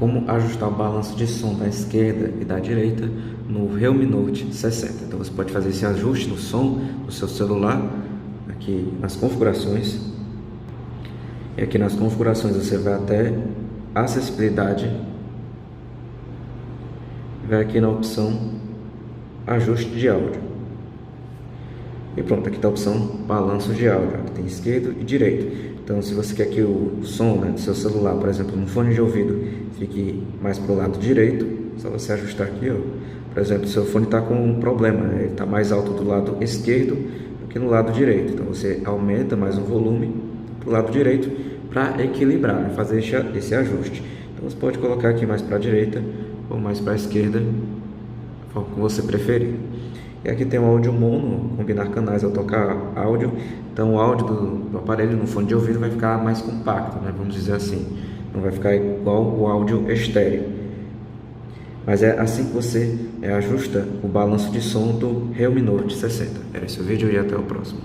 como ajustar o balanço de som da esquerda e da direita no Realme Note 60. Então você pode fazer esse ajuste no som do seu celular aqui nas configurações. E aqui nas configurações você vai até acessibilidade, vai aqui na opção ajuste de áudio. E pronto, aqui está a opção balanço de áudio, que tem esquerdo e direito. Então, se você quer que o som, né, do seu celular, por exemplo, no fone de ouvido, fique mais para o lado direito, só você ajustar aqui, ó. Por exemplo, seu fone está com um problema, né? Ele está mais alto do lado esquerdo do que no lado direito. Então, você aumenta mais o volume para o lado direito para equilibrar, né, fazer esse ajuste. Então, você pode colocar aqui mais para a direita ou mais para a esquerda, da forma que você preferir. E aqui tem o áudio mono, combinar canais ao tocar áudio. Então o áudio do aparelho no fone de ouvido vai ficar mais compacto, né? Vamos dizer assim. Não vai ficar igual o áudio estéreo. Mas é assim que você ajusta o balanço de som do Realme Note 60. Era esse o vídeo e até o próximo.